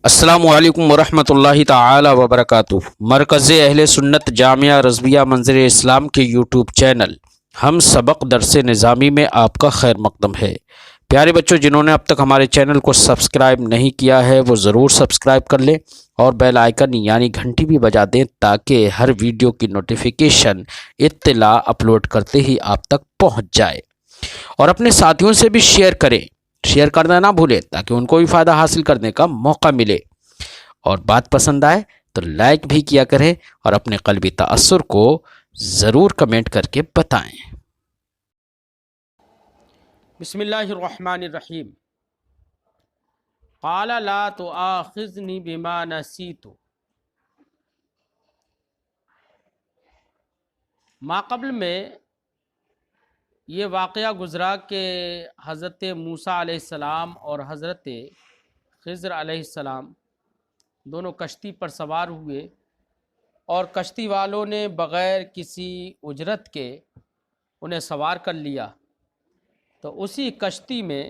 السلام علیکم ورحمۃ اللہ تعالی وبرکاتہ۔ مرکز اہل سنت جامعہ رضویہ منظر اسلام کے یوٹیوب چینل ہم سبق درس نظامی میں آپ کا خیر مقدم ہے۔ پیارے بچوں، جنہوں نے اب تک ہمارے چینل کو سبسکرائب نہیں کیا ہے وہ ضرور سبسکرائب کر لیں اور بیل آئیکن یعنی گھنٹی بھی بجا دیں تاکہ ہر ویڈیو کی نوٹیفیکیشن اطلاع اپلوڈ کرتے ہی آپ تک پہنچ جائے، اور اپنے ساتھیوں سے بھی شیئر کریں۔ شیئر کرنا نہ بھولیں تاکہ ان کو بھی فائدہ حاصل کرنے کا موقع ملے، اور بات پسند آئے تو لائک بھی کیا کریں اور اپنے قلبی تأثر کو ضرور کمنٹ کر کے بتائیں۔ بسم اللہ الرحمن الرحیم۔ قال لا تؤاخذنی بما نسیت۔ ماقبل میں یہ واقعہ گزرا کہ حضرت موسیٰ علیہ السلام اور حضرت خضر علیہ السلام دونوں کشتی پر سوار ہوئے، اور کشتی والوں نے بغیر کسی اجرت کے انہیں سوار کر لیا۔ تو اسی کشتی میں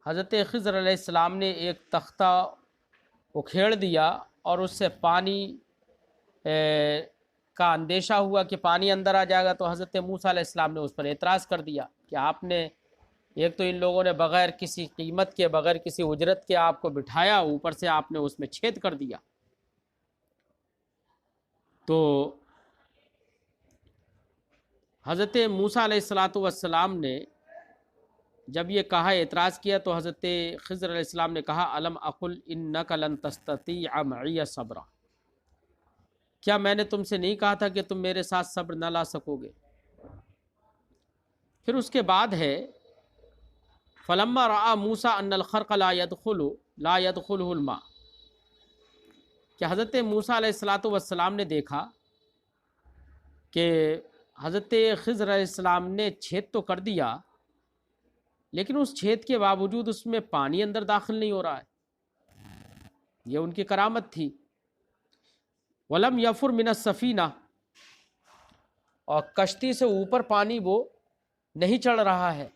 حضرت خضر علیہ السلام نے ایک تختہ اکھیڑ دیا، اور اس سے پانی کا اندیشہ ہوا کہ پانی اندر آ جائے گا، تو حضرت موسیٰ علیہ السلام نے اس پر اعتراض کر دیا کہ آپ نے ایک تو ان لوگوں نے بغیر کسی قیمت کے، بغیر کسی اجرت کے آپ کو بٹھایا، اوپر سے آپ نے اس میں چھید کر دیا۔ تو حضرت موسیٰ علیہ السلام نے جب یہ کہا، اعتراض کیا، تو حضرت خضر علیہ السلام نے کہا الم اقل انک لن تستطیع معی صبرا، کیا میں نے تم سے نہیں کہا تھا کہ تم میرے ساتھ صبر نہ لا سکو گے؟ پھر اس کے بعد ہے فلما رأى موسیٰ ان الخرق لا يدخله الماء، کہ حضرت موسیٰ علیہ السلام نے دیکھا کہ حضرت خضر علیہ السلام نے چھید تو کر دیا، لیکن اس چھید کے باوجود اس میں پانی اندر داخل نہیں ہو رہا ہے۔ یہ ان کی کرامت تھی۔ وَلَمْ يَفُرْ مِنَ السَّفِينَةِ، اور کشتی سے اوپر پانی وہ نہیں چڑھ رہا ہے۔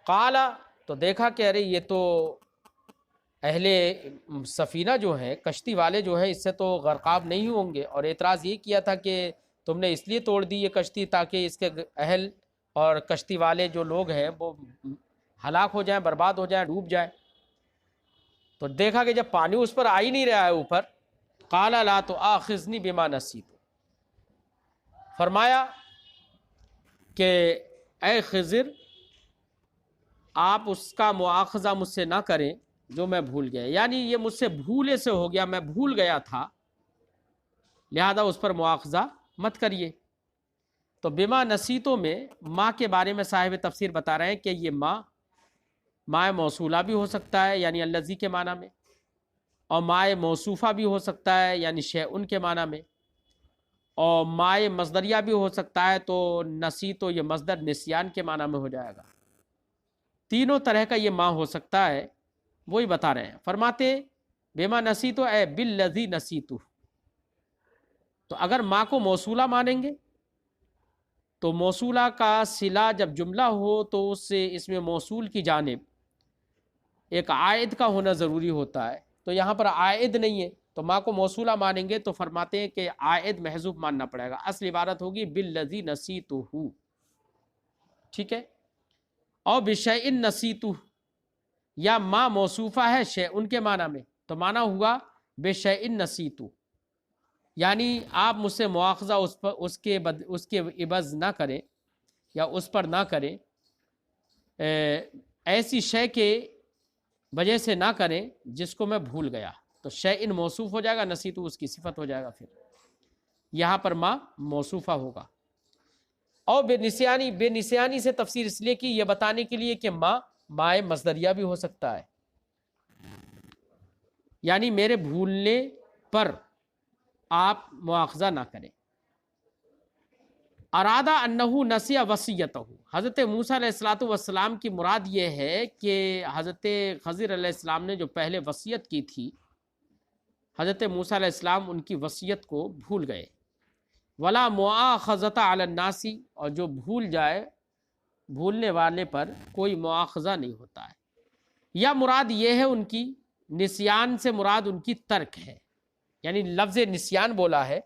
قال، تو دیکھا کہ ارے یہ تو اہل سفینہ جو ہے، کشتی والے جو ہے، اس سے تو غرقاب نہیں ہوں گے، اور اعتراض یہ کیا تھا کہ تم نے اس لیے توڑ دی یہ کشتی تاکہ اس کے اہل اور کشتی والے جو لوگ ہیں وہ ہلاک ہو جائیں، برباد ہو جائیں، ڈوب جائیں۔ تو دیکھا کہ جب پانی اس پر آ ہی نہیں رہا ہے اوپر، قال لا تؤاخذنی بما نسیت، فرمایا کہ اے خضر، آپ اس کا مواخذہ مجھ سے نہ کریں جو میں بھول گیا، یعنی یہ مجھ سے بھولے سے ہو گیا، میں بھول گیا تھا، لہذا اس پر مواخذہ مت کریے۔ تو بما نسیتوں میں ماں کے بارے میں صاحب تفسیر بتا رہے ہیں کہ یہ ماء موصولہ بھی ہو سکتا ہے یعنی الذی کے معنی میں، اور ماء موصوفہ بھی ہو سکتا ہے یعنی شیء کے معنی میں، اور ماء مصدریہ بھی ہو سکتا ہے، تو نسیتو یہ مصدر نسیان کے معنی میں ہو جائے گا۔ تینوں طرح کا یہ ماء ہو سکتا ہے، وہی بتا رہے ہیں۔ فرماتے بما نسیتو اے بالذی نسیتو، تو اگر ماء کو موصولہ مانیں گے تو موصولہ کا صلہ جب جملہ ہو تو اس میں موصول کی جانب ایک عائد کا ہونا ضروری ہوتا ہے، تو یہاں پر عائد نہیں ہے، تو ماں کو موصولہ مانیں گے تو فرماتے ہیں کہ عائد محذوف ماننا پڑے گا، اصل عبارت ہوگی بالذی نسیتہ، ٹھیک ہے؟ اور بشیء نسیتہ، یا ماں موصوفہ ہے شیء کے معنی میں، تو معنی ہوا بشیء نسیتہ، یعنی آپ مجھ سے مواخذہ اس کے عوض نہ کریں یا اس پر نہ کریں، ایسی شے کے وجہ سے نہ کریں جس کو میں بھول گیا، تو شیء موصوف ہو جائے گا، نسیتہ اس کی صفت ہو جائے گا، پھر یہاں پر ماں موصوفہ ہوگا۔ اور بے نسیانی سے تفسیر اس لیے کی، یہ بتانے کے لیے کہ ماء مصدریہ بھی ہو سکتا ہے، یعنی میرے بھولنے پر آپ مواخذہ نہ کریں۔ ارادہ انہ نسی وصیتہ، حضرت موسیٰ علیہ السلام کی مراد یہ ہے کہ حضرت خضر علیہ السلام نے جو پہلے وصیت کی تھی، حضرت موسیٰ علیہ السلام ان کی وصیت کو بھول گئے۔ ولا مؤاخذۃ علی الناس، اور جو بھول جائے، بھولنے والے پر کوئی مواخذہ نہیں ہوتا ہے۔ یا مراد یہ ہے ان کی نسیان سے مراد ان کی ترک ہے، یعنی لفظ نسیان بولا ہے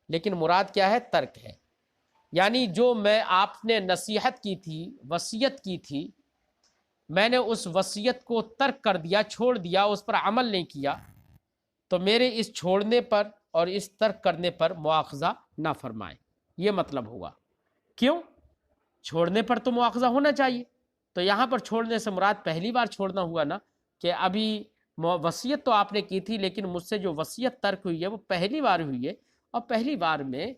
لیکن مراد کیا ہے؟ ترک ہے، یعنی جو میں آپ نے نصیحت کی تھی، وصیت کی تھی، میں نے اس وصیت کو ترک کر دیا، چھوڑ دیا، اس پر عمل نہیں کیا، تو میرے اس چھوڑنے پر اور اس ترک کرنے پر مواخذہ نہ فرمائیں، یہ مطلب ہوا۔ کیوں؟ چھوڑنے پر تو مواخذہ ہونا چاہیے، تو یہاں پر چھوڑنے سے مراد پہلی بار چھوڑنا ہوا نا، کہ ابھی وصیت تو آپ نے کی تھی لیکن مجھ سے جو وصیت ترک ہوئی ہے وہ پہلی بار ہوئی ہے، اور پہلی بار میں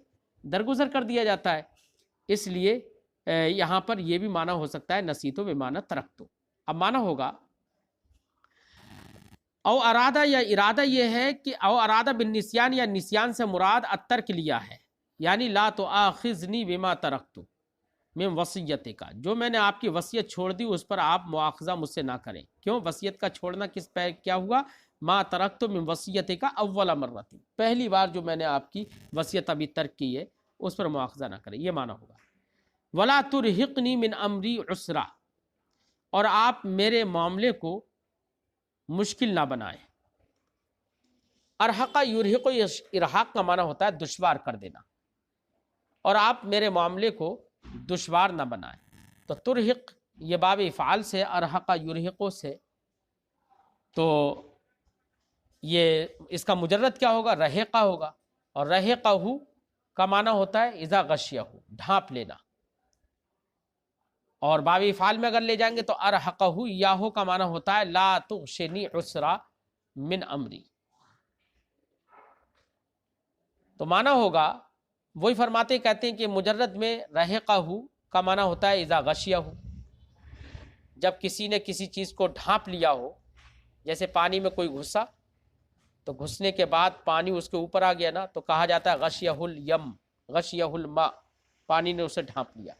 درگزر کر دیا جاتا ہے، اس لیے یہاں پر یہ بھی معنی ہو سکتا ہے نسیتو بمعنی ترکتو۔ اب معنی ہوگا او ارادہ، یا ارادہ یہ ہے کہ او ارادہ بالنسیان، یا نسیان سے مراد الترک لیا ہے، یعنی لا تؤاخذنی بما ترکتو من وصیت کا، جو میں نے آپ کی وصیت چھوڑ دی اس پر آپ مواخذہ مجھ سے نہ کریں۔ کیوں؟ وصیت کا چھوڑنا کس پہ کیا ہوا؟ ما ترکت من وصیت کا اول مرۃ، پہلی بار جو میں نے آپ کی وصیت ابھی ترک کی ہے اس پر مواخذہ نہ کریں، یہ معنی ہوگا۔ ولا ترہقنی من امری عسرا، اور آپ میرے معاملے کو مشکل نہ بنائیں۔ ارحق یرحق، ارحاق کا معنی ہوتا ہے دشوار کر دینا، اور آپ میرے معاملے کو دشوار نہ بنائیں، تو ترحق یہ باب افعال سے، ارحق یرحق سے، تو یہ اس کا مجرد کیا ہوگا؟ رحقہ ہوگا، اور رحقہ کا معنی ہوتا ہے اذا غشیہ، ڈھانپ لینا، اور باب افعال میں اگر لے جائیں گے تو ارحقہ یاہو کا معنی ہوتا ہے لا تغشنی عسرا من امری، تو معنی ہوگا وہی فرماتے کہتے ہیں کہ مجرد میں رحقہ کا معنی ہوتا ہے اذا غشیہ، جب کسی نے کسی چیز کو ڈھانپ لیا ہو، جیسے پانی میں کوئی گھسا تو گھسنے کے بعد پانی اس کے اوپر آ گیا نا، تو کہا جاتا ہے غشیہ الیم، غشیہ الماء، پانی نے اسے ڈھانپ لیا۔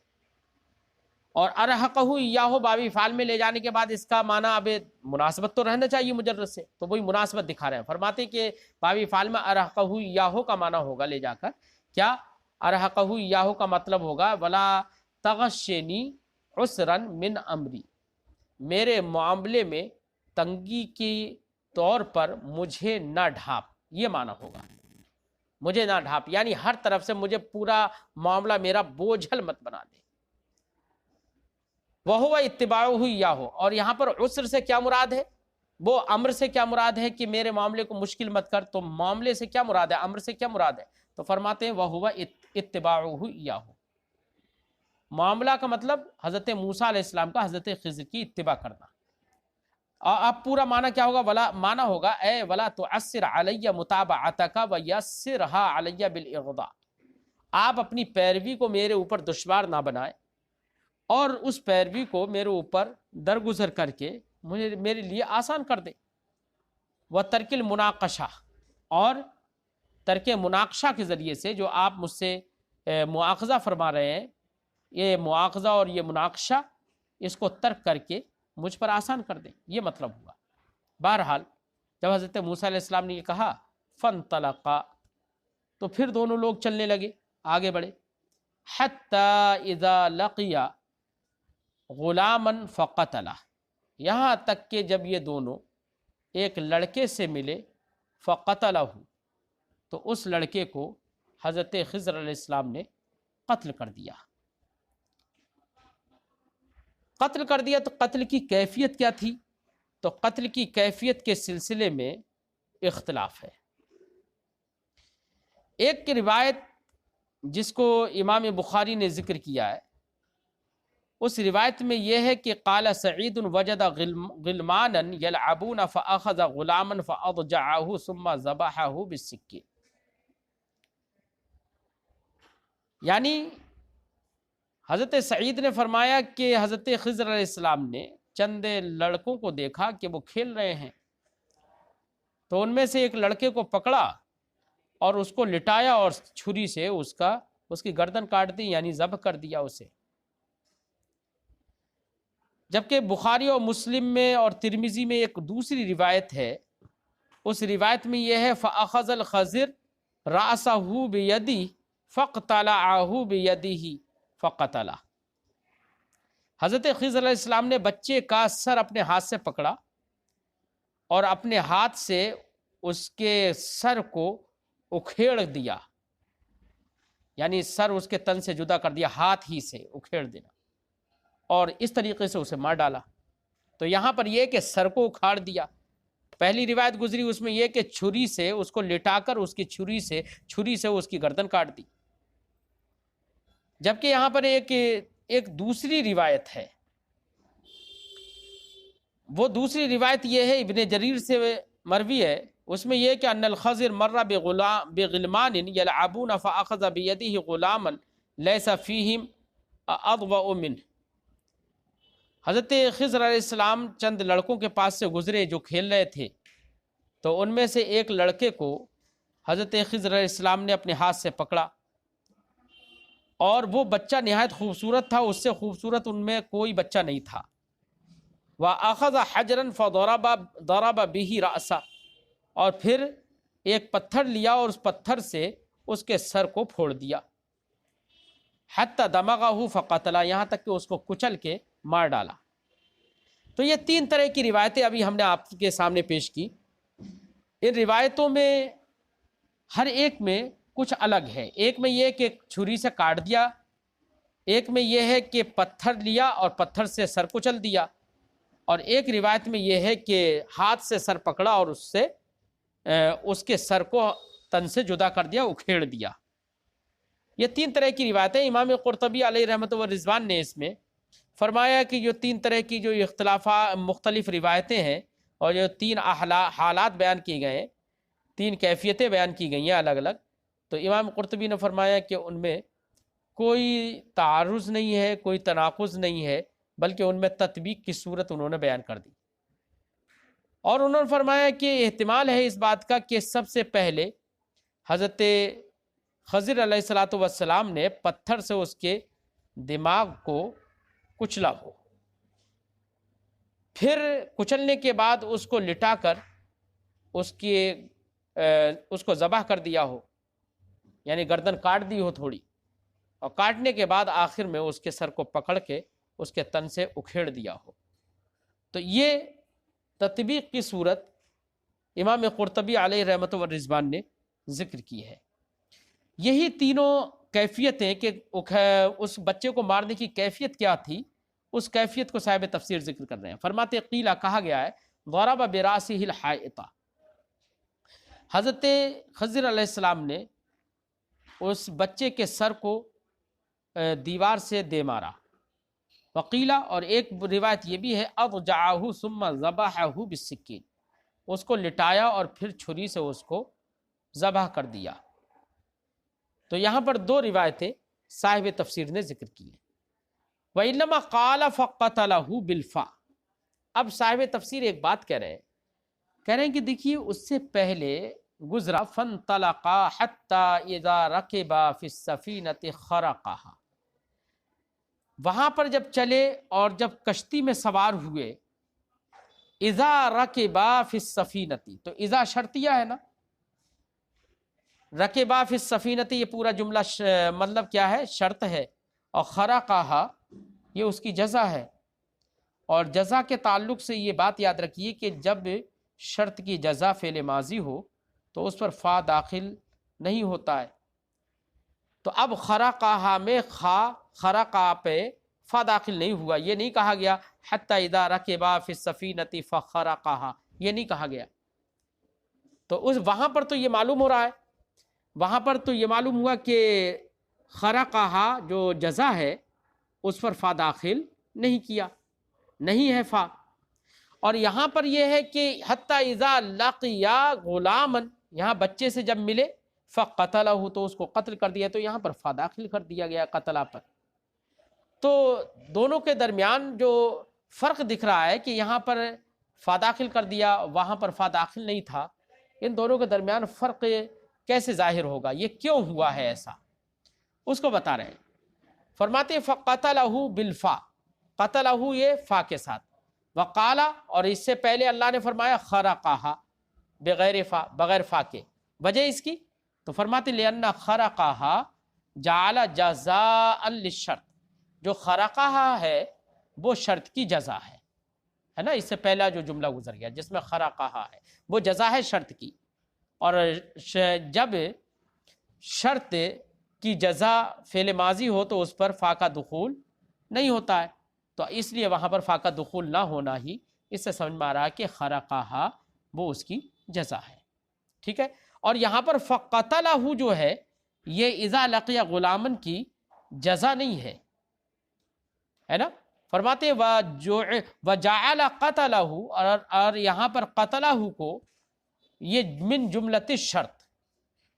اور ارحقہ یاہو بابی فعال میں لے جانے کے بعد اس کا معنی اب مناسبت تو رہنا چاہیے مجرد سے، تو وہی مناسبت دکھا رہے ہیں، فرماتے کہ بابی فعال میں ارحقہ یاہو کا معنی ہوگا لے جا کر کیا؟ ارحقہ یاہو کا مطلب ہوگا ولا تغشنی عسرا من امری، میرے معاملے میں تنگی کی طور پر مجھے نہ ڈھانپ، یہ معنی ہوگا مجھے نہ ڈھانپ، یعنی ہر طرف سے مجھے پورا معاملہ میرا بوجھل مت بنا دے۔ وہو اتباعہ یاہو، اور یہاں پر عسر سے کیا مراد ہے؟ وہ امر سے کیا مراد ہے کہ میرے معاملے کو مشکل مت کر، تو معاملے سے کیا مراد ہے؟ امر سے کیا مراد ہے؟ تو فرماتے ہیں وہو اتباعہ یاہو، معاملہ کا مطلب حضرت موسیٰ علیہ السلام کا حضرت خضر کی اتباع کرنا۔ اور اب پورا معنی کیا ہوگا؟ ولا معنی ہوگا اے ولا تعسر علی متابعتک ویسرھا علی بالاغضاء، آپ اپنی پیروی کو میرے اوپر دشوار نہ بنائیں، اور اس پیروی کو میرے اوپر درگزر کر کے میرے لیے آسان کر دیں۔ وترک المناقشہ، اور ترک مناقشہ کے ذریعے سے جو آپ مجھ سے مواخذہ فرما رہے ہیں، یہ مواخذہ اور یہ مناقشہ، اس کو ترک کر کے مجھ پر آسان کر دیں، یہ مطلب ہوا۔ بہرحال جب حضرت موسیٰ علیہ السلام نے یہ کہا فانطلقا، تو پھر دونوں لوگ چلنے لگے، آگے بڑھے، حتی اذا لقیا غلاما فقتلہ، یہاں تک کہ جب یہ دونوں ایک لڑکے سے ملے، فقتلہ، تو اس لڑکے کو حضرت خضر علیہ السلام نے قتل کر دیا۔ قتل کر دیا، تو قتل کی کیفیت کیا تھی؟ تو قتل کی کیفیت کے سلسلے میں اختلاف ہے۔ ایک کی روایت جس کو امام بخاری نے ذکر کیا ہے، اس روایت میں یہ ہے کہ قال سعید وجد غلمانا یلعبون فاخذ غلاما فاضجعه ثم ذبحه بالسکین، یعنی حضرت سعید نے فرمایا کہ حضرت خضر علیہ السلام نے چند لڑکوں کو دیکھا کہ وہ کھیل رہے ہیں، تو ان میں سے ایک لڑکے کو پکڑا اور اس کو لٹایا اور چھری سے اس کی گردن کاٹ دی، یعنی ذبح کر دیا اسے۔ جبکہ بخاری اور مسلم میں اور ترمذی میں ایک دوسری روایت ہے، اس روایت میں یہ ہے فَأَخَذَ الْخَضِرُ رَأْسَهُ بِيَدِهِ فَاقْتَلَعَهُ بِيَدِهِ فَقَتَلَهُ، حضرت خضر علیہ السلام نے بچے کا سر اپنے ہاتھ سے پکڑا اور اپنے ہاتھ سے اس کے سر کو اکھیڑ دیا، یعنی سر اس کے تن سے جدا کر دیا، ہاتھ ہی سے اکھیڑ دینا، اور اس طریقے سے اسے مار ڈالا۔ تو یہاں پر یہ کہ سر کو اکھاڑ دیا۔ پہلی روایت گزری اس میں یہ کہ چھری سے اس کو لٹا کر اس کی چھری سے اس کی گردن کاٹ دی، جبکہ یہاں پر ایک دوسری روایت ہے۔ وہ دوسری روایت یہ ہے، ابن جریر سے مروی ہے، اس میں یہ کہ ان الخضر مر بغلمان یلعبون فاخذ بیدہ غلاما لیس فیہم اضوأ منہ۔ حضرت خضر علیہ السلام چند لڑکوں کے پاس سے گزرے جو کھیل رہے تھے، تو ان میں سے ایک لڑکے کو حضرت خضر علیہ السلام نے اپنے ہاتھ سے پکڑا، اور وہ بچہ نہایت خوبصورت تھا، اس سے خوبصورت ان میں کوئی بچہ نہیں تھا۔ وَأَخَذَ حَجْرًا فَضَرَبَ بِهِ رَأْسَهُ، اور پھر ایک پتھر لیا اور اس پتھر سے اس کے سر کو پھوڑ دیا، حَتَّى دَمَغَهُ فَقَتَلَ، یہاں تک کہ اس کو کچل کے مار ڈالا۔ تو یہ تین طرح کی روایتیں ابھی ہم نے آپ کے سامنے پیش کی۔ ان روایتوں میں ہر ایک میں کچھ الگ ہے۔ ایک میں یہ کہ چھری سے کاٹ دیا، ایک میں یہ ہے کہ پتھر لیا اور پتھر سے سر کچل دیا، اور ایک روایت میں یہ ہے کہ ہاتھ سے سر پکڑا اور اس کے سر کو تن سے جدا کر دیا، اکھیڑ دیا۔ یہ تین طرح کی روایتیں۔ امام قرطبی علیہ رحمۃ و رضوان نے اس میں فرمایا کہ جو تین طرح کی جو مختلف روایتیں ہیں اور جو تین حالات بیان کیے گئے ہیں، تین کیفیتیں بیان کی گئی ہیں الگ الگ، تو امام قرطبی نے فرمایا کہ ان میں کوئی تعارض نہیں ہے، کوئی تناقض نہیں ہے، بلکہ ان میں تطبیق کی صورت انہوں نے بیان کر دی۔ اور انہوں نے فرمایا کہ احتمال ہے اس بات کا کہ سب سے پہلے حضرت خضر علیہ الصلاۃ والسلام نے پتھر سے اس کے دماغ کو کچلا ہو، پھر کچلنے کے بعد اس کو لٹا کر اس کو ذبح کر دیا ہو، یعنی گردن کاٹ دی ہو تھوڑی، اور کاٹنے کے بعد آخر میں اس کے سر کو پکڑ کے اس کے تن سے اکھیڑ دیا ہو۔ تو یہ تطبیق کی صورت امام قرطبی علیہ رحمۃ و رضوان نے ذکر کی ہے۔ یہی تینوں کیفیتیں کہ اس بچے کو مارنے کی کیفیت کیا تھی، اس کیفیت کو صاحب تفسیر ذکر کر رہے ہیں۔ فرماتے قیلہ، کہا گیا ہے، ضرب براسہ الحائط، حضرت خضر علیہ السلام نے اس بچے کے سر کو دیوار سے دے مارا۔ وقیلہ، اور ایک روایت یہ بھی ہے، اضجعہ ثم ذبحہ بالسکین، اس کو لٹایا اور پھر چھری سے اس کو ذبح کر دیا۔ تو یہاں پر دو روایتیں صاحب تفسیر نے ذکر کی ہیں۔ وَإِنَّمَا قَالَ فَقَتَلَهُ بِالْفَاء، اب صاحب تفسیر ایک بات کہہ رہے ہیں کہ دیکھیے اس سے پہلے گزرا فَانْطَلَقَا حَتَّى إِذَا رَكِبَا فِي السَّفِينَةِ خَرَقَهَا، وہاں پر جب چلے اور جب کشتی میں سوار ہوئے، اذا رکبا فی السفینۃ، تو اذا شرطیہ ہے نا، رکبا فی السفینۃ یہ پورا جملہ مطلب کیا ہے؟ شرط ہے، اور خرقہا یہ اس کی جزا ہے، اور جزا کے تعلق سے یہ بات یاد رکھیے کہ جب شرط کی جزا فعل ماضی ہو تو اس پر فا داخل نہیں ہوتا ہے۔ تو اب خرقہا میں خرقہ پہ فا داخل نہیں ہوا، یہ نہیں کہا گیا حتی اذا رکبا فی السفینۃ فخرقہا، یہ نہیں کہا گیا۔ تو وہاں پر تو یہ معلوم ہو رہا ہے، وہاں پر تو یہ معلوم ہوا کہ خرقہا جو جزا ہے اس پر فا داخل نہیں کیا، نہیں ہے فا۔ اور یہاں پر یہ ہے کہ حتی اذا لقیا غلاما، یہاں بچے سے جب ملے، فقتلہ، تو اس کو قتل کر دیا، تو یہاں پر فا داخل کر دیا گیا قتلہ پر۔ تو دونوں کے درمیان جو فرق دکھ رہا ہے کہ یہاں پر فا داخل کر دیا، وہاں پر فا داخل نہیں تھا، ان دونوں کے درمیان فرق کیسے ظاہر ہوگا، یہ کیوں ہوا ہے ایسا، اس کو بتا رہے ہیں۔ فرماتے فقتلہ بالفا، قتلہ یہ فا کے ساتھ، وقال، اور اس سے پہلے اللہ نے فرمایا خرقہا بغیر فا، بغیر فا کے، وجہ اس کی تو فرماتے لأن خرقہا جعل جزاء للشرط، جو خرقہا ہے وہ شرط کی جزا ہے، ہے نا، اس سے پہلا جو جملہ گزر گیا جس میں خرقہا ہے وہ جزا ہے شرط کی، اور جب شرط کی جزا فعل ماضی ہو تو اس پر فا کا دخول نہیں ہوتا ہے، تو اس لیے وہاں پر فا کا دخول نہ ہونا ہی اس سے سمجھ میں آ رہا ہے کہ خرقہا وہ اس کی جزا ہے، ٹھیک ہے۔ اور یہاں پر فقتلہ جو ہے یہ اذا لقی غلامن کی جزا نہیں ہے نا، فرماتے وجعل قتلہ، اور یہاں پر قتلہ کو یہ من جملت شرط،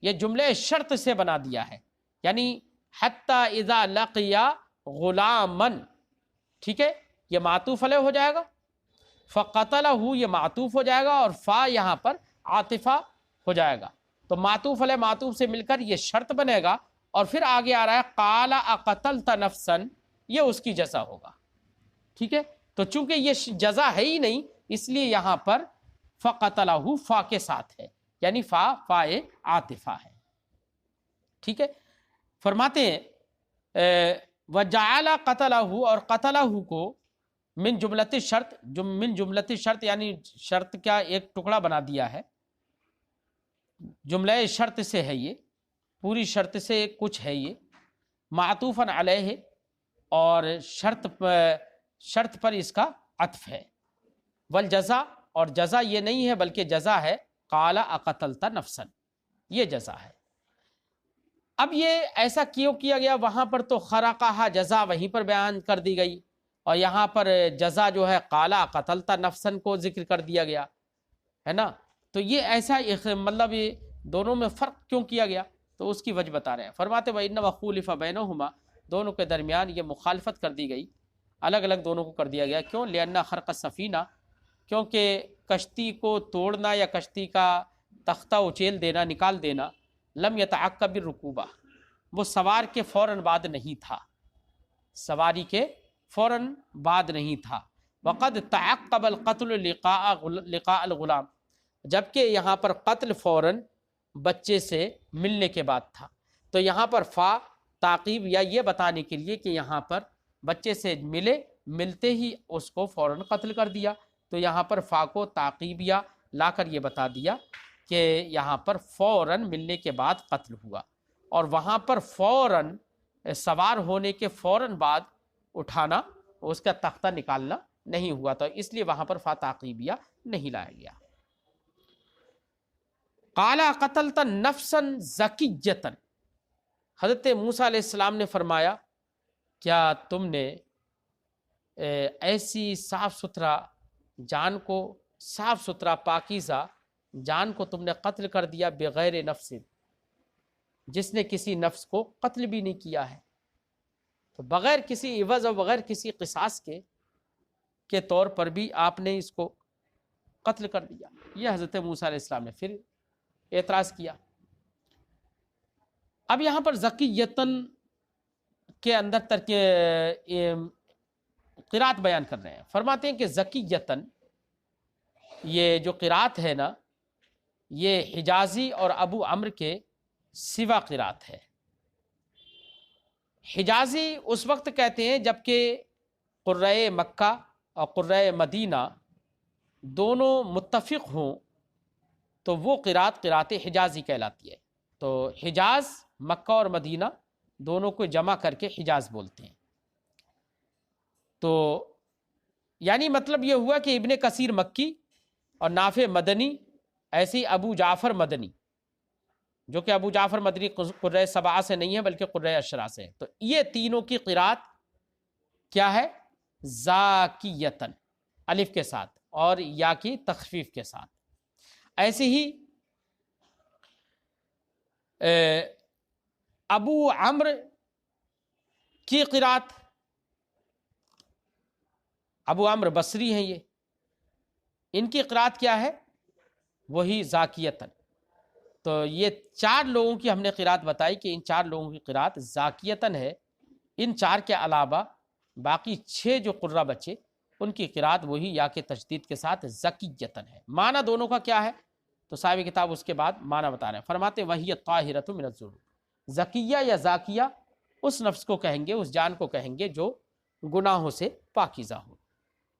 یہ جملے شرط سے بنا دیا ہے، یعنی حتی اذا لقی غلامن، ٹھیک ہے، یہ معطوف علیہ ہو جائے گا، فقتلہ یہ معطوف ہو جائے گا، اور فا یہاں پر عاطفہ ہو جائے گا، تو معطوف علیہ معطوف سے مل کر یہ شرط بنے گا، اور پھر آگے آ رہا ہے قال اقتلت نفسا، یہ اس کی جزا ہوگا، ٹھیک ہے۔ تو چونکہ یہ جزا ہے ہی نہیں اس لیے یہاں پر فقتلہ فا کے ساتھ ہے، یعنی فا عاطفہ ہے، ٹھیک ہے۔ فرماتے ہیں وجعل قتلہ، اور قتلہ کو من جملت شرط، من جملت شرط یعنی شرط کا ایک ٹکڑا بنا دیا ہے، جملہ شرط سے ہے، یہ پوری شرط سے کچھ ہے، یہ معطوفا علیہ، اور شرط پر اس کا عطف ہے، والجزا، اور جزا یہ نہیں ہے بلکہ جزا ہے قال اقتلت نفسا، یہ جزا ہے۔ اب یہ ایسا کیوں کیا گیا؟ وہاں پر تو خرقہا جزا وہیں پر بیان کر دی گئی، اور یہاں پر جزا جو ہے قال قتلت نفسا کو ذکر کر دیا گیا ہے نا، تو یہ ایسا مطلب یہ دونوں میں فرق کیوں کیا گیا؟ تو اس کی وجہ بتا رہے ہیں، فرماتے وَإِنَّمَا خُولِفَ بَيْنَهُمَا، دونوں کے درمیان یہ مخالفت کر دی گئی، الگ الگ دونوں کو کر دیا گیا، کیوں؟ لِأَنَّ خَرْقَ السَّفِینَہ، کیونکہ کشتی کو توڑنا یا کشتی کا تختہ اچیل دینا، نکال دینا، لم یتعقب الرکوبہ، وہ سوار کے فوراً بعد نہیں تھا، سواری کے فوراً بعد نہیں تھا، وقد تعقب القتل لقاء الغلام، جبکہ یہاں پر قتل فوراً بچے سے ملنے کے بعد تھا، تو یہاں پر فا تعقیب یا یہ بتانے کے لیے کہ یہاں پر بچے سے ملتے ہی اس کو فوراً قتل کر دیا، تو یہاں پر فا کو تعقیبیہ لا کر یہ بتا دیا کہ یہاں پر فوراً ملنے کے بعد قتل ہوا، اور وہاں پر فوراً سوار ہونے کے فوراً بعد اٹھانا، اس کا تختہ نکالنا نہیں ہوا، تو اس لیے وہاں پر فا تعقیبیہ نہیں لایا گیا۔ قال قتلت نفسا زکیۃ، حضرت موسیٰ علیہ السلام نے فرمایا کیا تم نے ایسی صاف ستھرا جان کو، صاف ستھرا پاکیزہ جان کو تم نے قتل کر دیا، بغیر نفس، جس نے کسی نفس کو قتل بھی نہیں کیا ہے، تو بغیر کسی عوض اور بغیر کسی قصاص کے طور پر بھی آپ نے اس کو قتل کر دیا۔ یہ حضرت موسیٰ علیہ السلام نے پھر اعتراض کیا۔ اب یہاں پر زکیتن کے اندر قرات بیان کر رہے ہیں، فرماتے ہیں کہ زکیتن یہ جو قرات ہے نا، یہ حجازی اور ابو عمرو کے سوا قرات ہے۔ حجازی اس وقت کہتے ہیں جبکہ قرۂ مکہ اور قرۂ مدینہ دونوں متفق ہوں تو وہ قرات حجازی کہلاتی ہے، تو حجاز مکہ اور مدینہ دونوں کو جمع کر کے حجاز بولتے ہیں، تو یعنی مطلب یہ ہوا کہ ابن کثیر مکی اور نافع مدنی، ایسی ابو جعفر مدنی، جو کہ ابو جعفر مدنی قرۂ سبعہ سے نہیں ہے بلکہ قرۂ عشرہ سے ہے، تو یہ تینوں کی قرات کیا ہے؟ زاکیتن، الف کے ساتھ اور یا کی تخفیف کے ساتھ۔ ایسے ہی ابو عمرو کی قرات، ابو عمرو بصری ہیں یہ، ان کی قرات کیا ہے؟ وہی زاکیتن۔ تو یہ چار لوگوں کی ہم نے قرات بتائی کہ ان چار لوگوں کی قرات زاکیتن ہے، ان چار کے علاوہ باقی 6 جو قرہ بچے ان کی قرات وہی یا کے تشدید کے ساتھ زکیتن ہے۔ معنی دونوں کا کیا ہے؟ تو صاحب کتاب اس کے بعد معنی بتا رہے ہیں، فرماتے وہی طاہرۃ من الذنوب، زکیہ یا زاکیہ اس نفس کو کہیں گے، اس جان کو کہیں گے جو گناہوں سے پاکیزہ ہو۔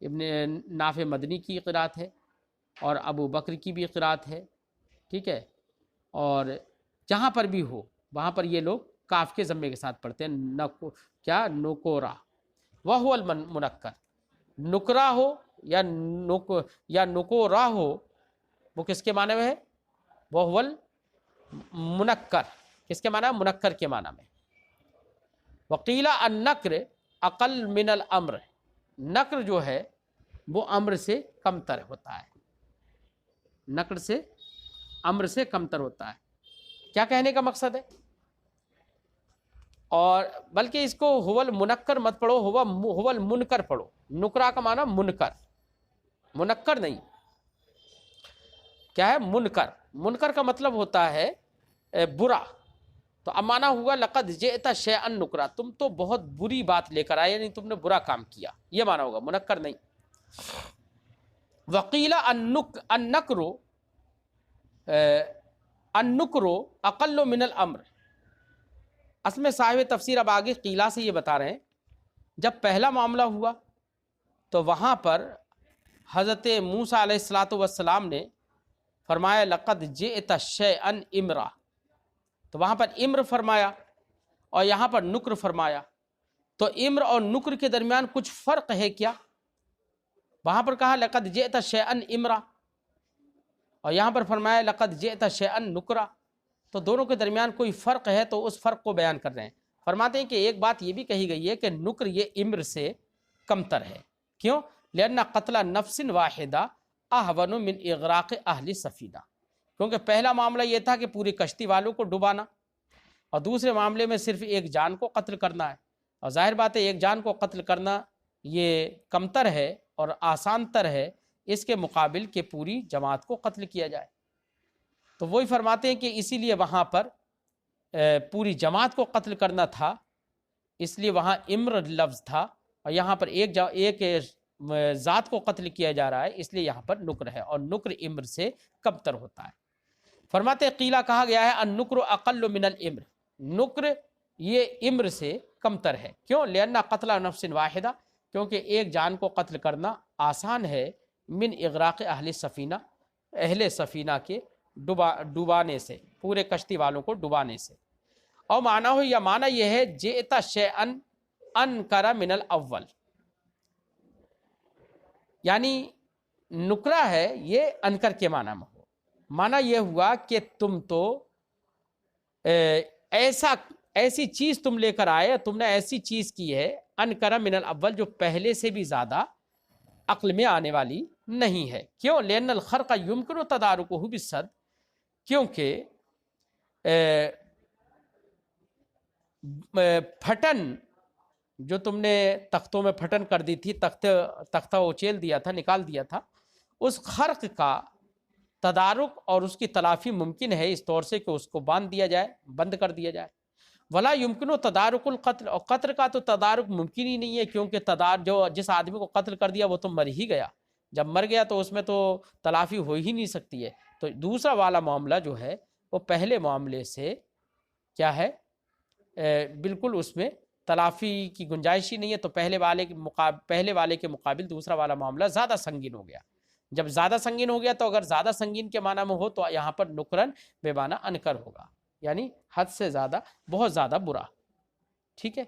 ابن نافع مدنی کی قرات ہے اور ابو بکر کی بھی قرات ہے، ٹھیک ہے، اور جہاں پر بھی ہو وہاں پر یہ لوگ کاف کے ضمے کے ساتھ پڑھتے ہیں، کیا نکورا، وہو المنکر، نکرا ہو یا نکورا ہو، وہ کس کے معنی میں ہے؟ وہو المنکر، کس کے معنی ہے؟ منکر کے معنی میں۔ وقیل النکر اقل من الامر، نکر جو ہے وہ امر سے کم تر ہوتا ہے، نکر سے امر سے کم تر ہوتا ہے۔ کیا کہنے کا مقصد ہے؟ اور بلکہ اس کو هو المنکر مت پڑھو، هو المنکر پڑھو، نکرا کا معنی منکر، منکر نہیں، کیا ہے؟ منکر، منکر کا مطلب ہوتا ہے برا، تو اب معنی ہوا لقد جئت شیئا نکرا، تم تو بہت بری بات لے کر آئے، یعنی تم نے برا کام کیا، یہ معنی ہوگا، منکر نہیں۔ وقیل النکر اقل من الامر، اصل میں صاحب تفسیر اب آگے قیلہ سے یہ بتا رہے ہیں، جب پہلا معاملہ ہوا تو وہاں پر حضرت موسیٰ علیہ السلام نے فرمایا لقد جئت شیئا امرا، تو وہاں پر امر فرمایا اور یہاں پر نکر فرمایا، تو امر اور نکر کے درمیان کچھ فرق ہے کیا؟ وہاں پر کہا لقد جئت شیئا امرا اور یہاں پر فرمایا لقد جئت شیئا نکرا، تو دونوں کے درمیان کوئی فرق ہے، تو اس فرق کو بیان کر رہے ہیں۔ فرماتے ہیں کہ ایک بات یہ بھی کہی گئی ہے کہ نکر یہ امر سے کمتر ہے، کیوں؟ لأن قتل نفس واحدہ اہون من اغراق اہل سفینہ، کیونکہ پہلا معاملہ یہ تھا کہ پوری کشتی والوں کو ڈبانا، اور دوسرے معاملے میں صرف ایک جان کو قتل کرنا ہے، اور ظاہر بات ہے ایک جان کو قتل کرنا یہ کمتر ہے اور آسان تر ہے اس کے مقابل کہ پوری جماعت کو قتل کیا جائے۔ تو وہی فرماتے ہیں کہ اسی لیے وہاں پر پوری جماعت کو قتل کرنا تھا، اس لیے وہاں امر لفظ تھا، اور یہاں پر ایک ذات کو قتل کیا جا رہا ہے، اس لیے یہاں پر نکر ہے، اور نکر امر سے کمتر ہوتا ہے۔ فرماتے قیلہ کہا گیا ہے النکر اقل من الامر، نکر یہ امر سے کمتر ہے، کیوں؟ لأن قتل نفس واحدہ، کیونکہ ایک جان کو قتل کرنا آسان ہے، من اغراق اہل سفینہ، اہل سفینہ کے ڈبانے سے، پورے کشتی والوں کو ڈبانے سے۔ اور معنی ہو یا معنی یہ ہے جئت شیئا انکر من الاول، یعنی نکرا ہے یہ انکر کے معنی میں ہو، معنی یہ ہوا کہ تم تو ایسی چیز تم لے کر آئے، تم نے ایسی چیز کی ہے انکر من الاول جو پہلے سے بھی زیادہ عقل میں آنے والی نہیں ہے، کیوں؟ لأن الخرق یمکن تدارکہ بالصد، کیونکہ پھٹن جو تم نے تختوں میں پھٹن کر دی تھی، تختہ اچیل دیا تھا، نکال دیا تھا، اس خرق کا تدارک اور اس کی تلافی ممکن ہے اس طور سے کہ اس کو باندھ دیا جائے، بند کر دیا جائے۔ ولا یمکن تدارک القتل، اور قتل کا تو تدارک ممکن ہی نہیں ہے، کیونکہ جو جس آدمی کو قتل کر دیا وہ تو مر ہی گیا، جب مر گیا تو اس میں تو تلافی ہو ہی نہیں سکتی ہے، تو دوسرا والا معاملہ جو ہے وہ پہلے معاملے سے کیا ہے، بالکل اس میں تلافی کی گنجائش ہی نہیں ہے، تو پہلے والے کے مقابل دوسرا والا معاملہ زیادہ سنگین ہو گیا۔ جب زیادہ سنگین ہو گیا تو اگر زیادہ سنگین کے معنی میں ہو تو یہاں پر نکرن بے معنی انکر ہوگا، یعنی حد سے زیادہ، بہت زیادہ برا، ٹھیک ہے۔